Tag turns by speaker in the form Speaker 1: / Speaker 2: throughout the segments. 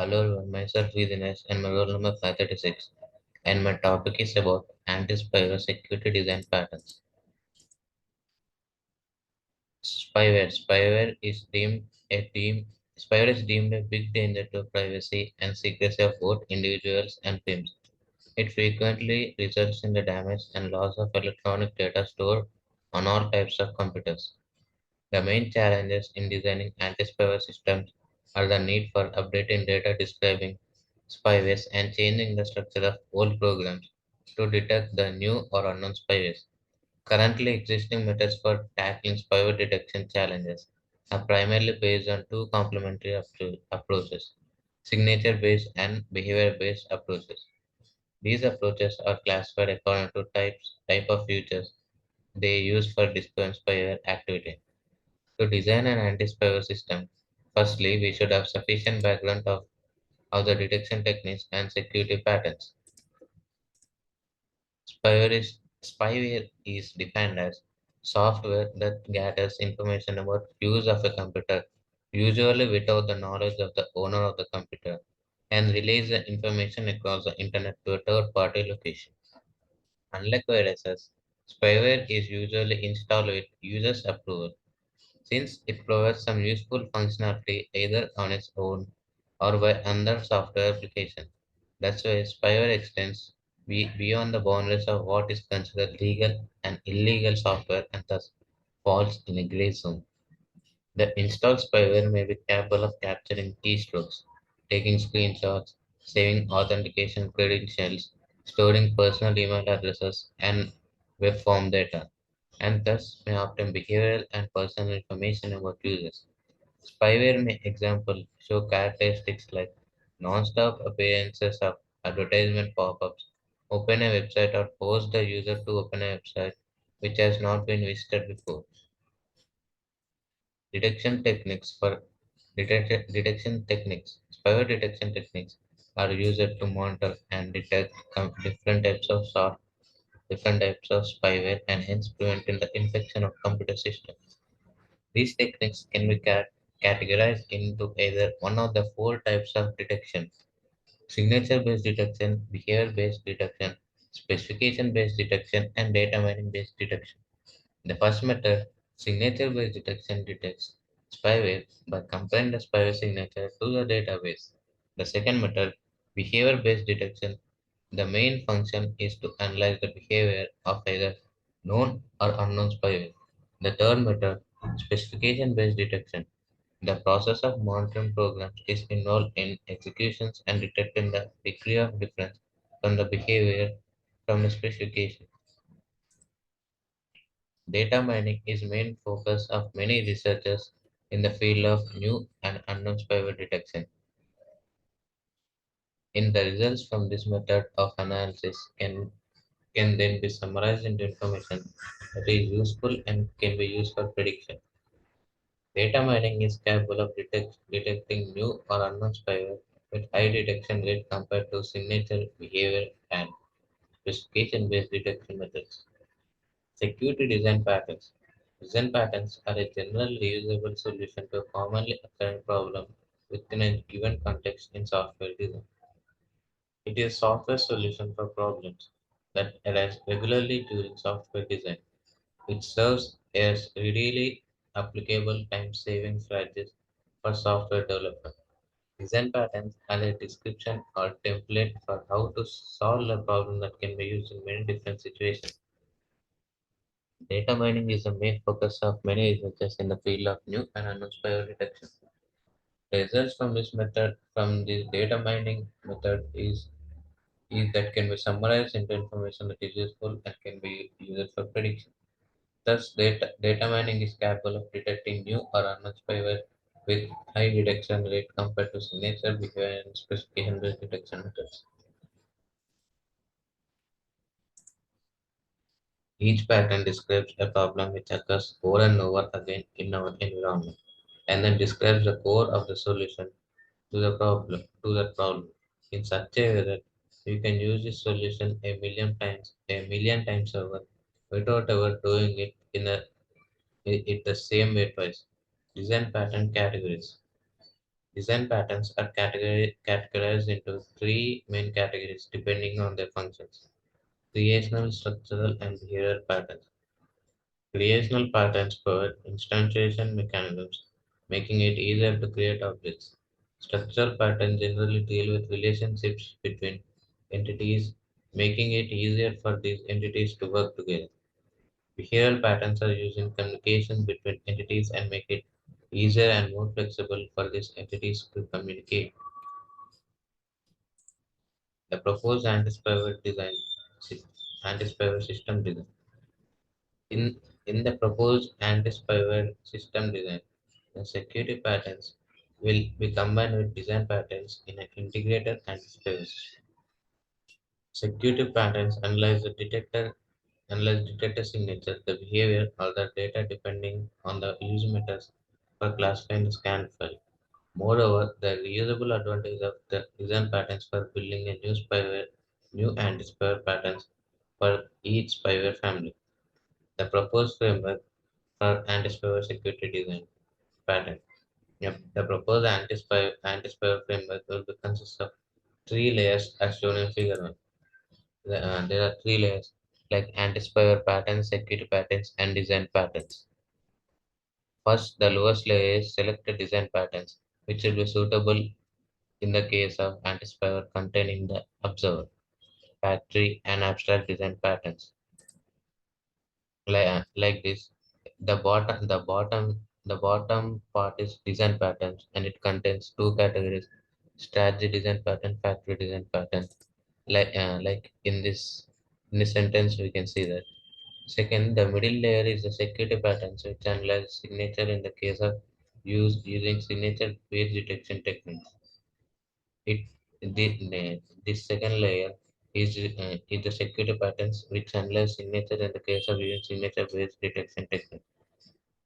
Speaker 1: Hello, myself is Dinesh and my roll number 536 and my topic is about anti-spyware security design patterns. Spyware is deemed a big danger to privacy and secrecy of both individuals and firms. It frequently results in the damage and loss of electronic data stored on all types of computers. The main challenges in designing anti-spyware systems are the need for updating data describing spywares and changing the structure of old programs to detect the new or unknown spywares. Currently existing methods for tackling spyware detection challenges are primarily based on two complementary approaches, signature-based and behavior-based approaches. These approaches are classified according to type of features they use for discovering spyware activity. To design an anti-spyware system, firstly, we should have sufficient background of the detection techniques and security patterns. Spyware is defined as software that gathers information about use of a computer, usually without the knowledge of the owner of the computer, and relays the information across the internet to a third-party location. Unlike viruses, spyware is usually installed with user's approval, since it provides some useful functionality either on its own or by another software application. That's why spyware extends beyond the boundaries of what is considered legal and illegal software and thus falls in a gray zone. The installed spyware may be capable of capturing keystrokes, taking screenshots, saving authentication credentials, storing personal email addresses and web form data, and thus may obtain behavioral and personal information about users. Spyware may example show characteristics like non-stop appearances of advertisement pop-ups, open a website or force the user to open a website which has not been visited before. Detection techniques for detection techniques. Spyware detection techniques are used to monitor and detect different types of spyware and hence preventing the infection of computer systems. These techniques can be categorized into either one of the four types of detection: signature-based detection, behavior-based detection, specification-based detection, and data mining-based detection. The first method, signature-based detection, detects spyware by comparing the spyware signature to the database. The second method, behavior-based detection, the main function is to analyze the behavior of either known or unknown spyware. The third method, specification-based detection, the process of monitoring programs is involved in executions and detecting the degree of difference from the behavior from the specification. Data mining is main focus of many researchers in the field of new and unknown spyware detection. In the results from this method of analysis can then be summarized into information that is useful and can be used for prediction. Data mining is capable of detecting new or unknown spyware with high detection rate compared to signature behavior and specification-based detection methods. Security design patterns. Design patterns are a general reusable solution to a commonly occurring problem within a given context in software design. It is a software solution for problems that arise regularly during software design, which serves as readily applicable time-saving strategies for software development. Design patterns are a description or template for how to solve a problem that can be used in many different situations. Data mining is the main focus of many researchers in the field of new and unknown spyware detection. The results from this method, from this data mining method, is that can be summarized into information that is useful and can be used for prediction. Thus, data mining is capable of detecting new or unknown spyware with high detection rate compared to signature behavior and specification-based detection methods. Each pattern describes a problem which occurs over and over again in our environment, and then describes the core of the solution to that problem in such a way that you can use this solution a million times over without ever doing it it the same way twice. Design pattern categories. Design patterns are categorized into three main categories depending on their functions: creational, structural, and behavioral patterns. Creational patterns provide instantiation mechanisms, making it easier to create objects. Structural patterns generally deal with relationships between entities, making it easier for these entities to work together. Behavioral patterns are used in communication between entities and make it easier and more flexible for these entities to communicate. The proposed anti-spyware system design. In the proposed anti-spyware system design, the security patterns will be combined with design patterns in an integrated anti-spyware system. Security patterns analyze detector signatures, the behavior, or the data depending on the use methods for classifying the scan file. Moreover, the reusable advantage of the design patterns for building a new anti-spyware patterns for each spyware family. The proposed framework for anti-spyware security design pattern. Yep. The proposed anti-spyware framework will be consist of three layers as shown in figure 1. There are three layers like anti-spyware patterns, security patterns, and design patterns. First, the lowest layer is selected design patterns, which will be suitable in the case of anti-spyware containing the observer, factory, and abstract design patterns. Like this, the bottom part is design patterns, and it contains two categories: strategy design pattern, factory design pattern. Like in this sentence, we can see that. Second, the middle layer is the security patterns, which analyze signature in the case of using signature-based detection techniques. It this second layer is the security patterns, which analyze signature in the case of using signature-based detection techniques.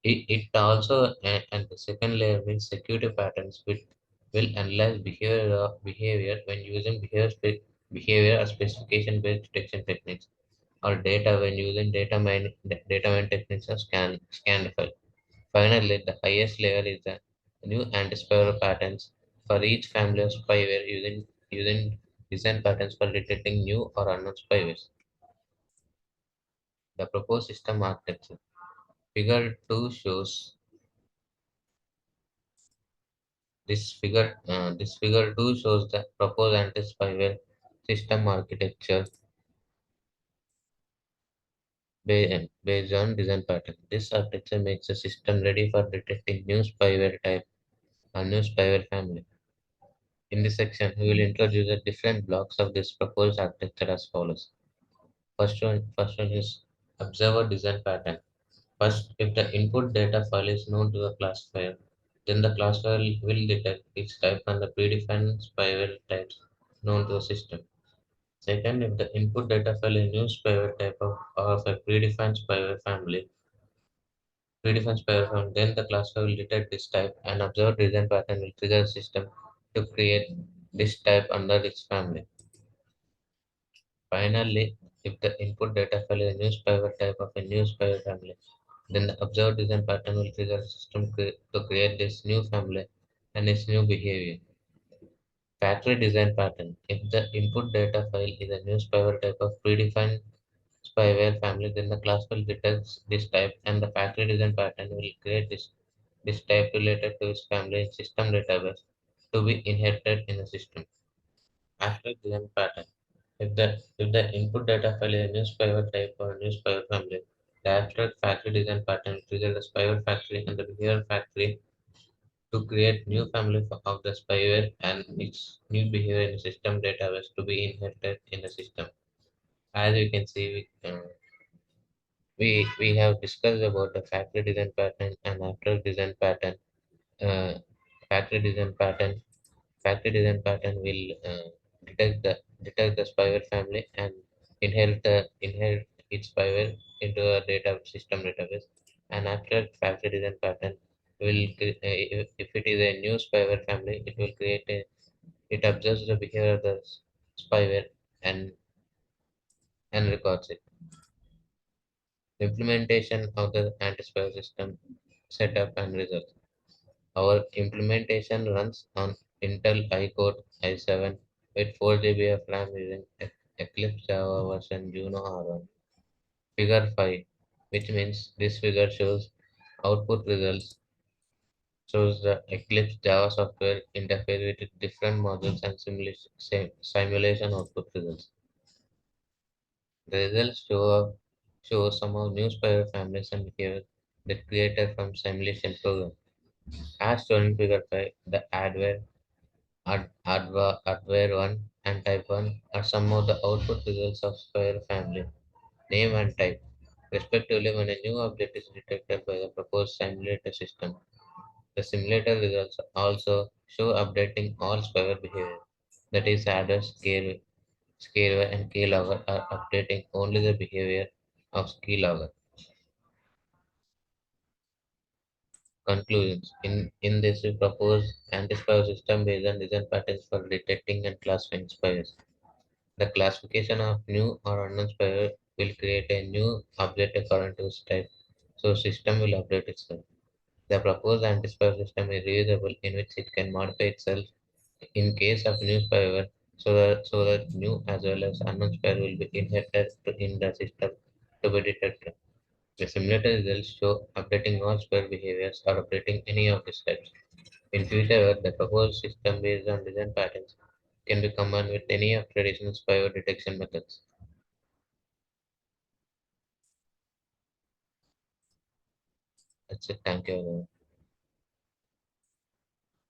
Speaker 1: It also and the second layer means security patterns, which will analyze behavior when using behavior or specification-based detection techniques, or data when using data mine techniques or scan the file. Finally, the highest layer is the new anti-spyware patterns for each family of spyware using design patterns for detecting new or unknown spywares. The proposed system architecture. Figure 2 shows this figure 2 shows the proposed anti-spyware system architecture based on design pattern. This architecture makes the system ready for detecting new spyware type or new spyware family. In this section, we will introduce the different blocks of this proposed architecture as follows. First one is observer design pattern. First, if the input data file is known to the classifier, then the classifier will detect its type and the predefined spyware types known to the system. Second, if the input data file is new spyware type of a predefined spyware family, then the classifier will detect this type and observer design pattern will trigger the system to create this type under its family. Finally, if the input data file is a new spyware type of a new spyware family, then the observed design pattern will trigger the system to create this new family and its new behavior. Factory design pattern. If the input data file is a new spyware type of predefined spyware family, then the class will detect this type and the factory design pattern will create this type related to its family system database to be inherited in the system. After design pattern. If the input data file is a new spyware type or a new spyware family, the abstract factory design pattern triggers the spyware factory and the behavior factory to create new family of the spyware and its new behavior in the system database to be inherited in the system. As you can see, we have discussed about the factory design pattern and abstract design pattern. Uh, factory design pattern Factory design pattern will detect the spyware family and inherit its spyware into a data system database. And after factory design pattern if it is a new spyware family, it observes the behavior of the spyware and records it. Implementation of the anti-spyware system setup and results. Our implementation runs on Intel iCore i7 with 4 GB of RAM using Eclipse Java version Juno R1. Figure 5, which means this figure shows output results, shows the Eclipse Java software interface with different modules and simulation output results. The results show some of new spyware families and behaviors that created from simulation program. As shown in figure 5, the adware 1 and type 1 are some of the output results of spyware family, name and type, respectively when a new object is detected by the proposed simulator system. The simulator results also show updating all spyware behavior. That is, address, scareware, and keylogger are updating only the behavior of keylogger. Conclusions. In this, we propose anti-spyware system based on design patterns for detecting and classifying spyware. The classification of new or unknown spyware will create a new object according to its type, so system will update itself. The proposed anti-spyware system is reusable in which it can modify itself in case of new spyware so that new as well as unknown spyware will be inherited in the system to be detected. The simulator results show updating all spyware behaviors or updating any of these types. In future, the proposed system based on design patterns can be combined with any of traditional spyware detection methods. That's it. Thank you.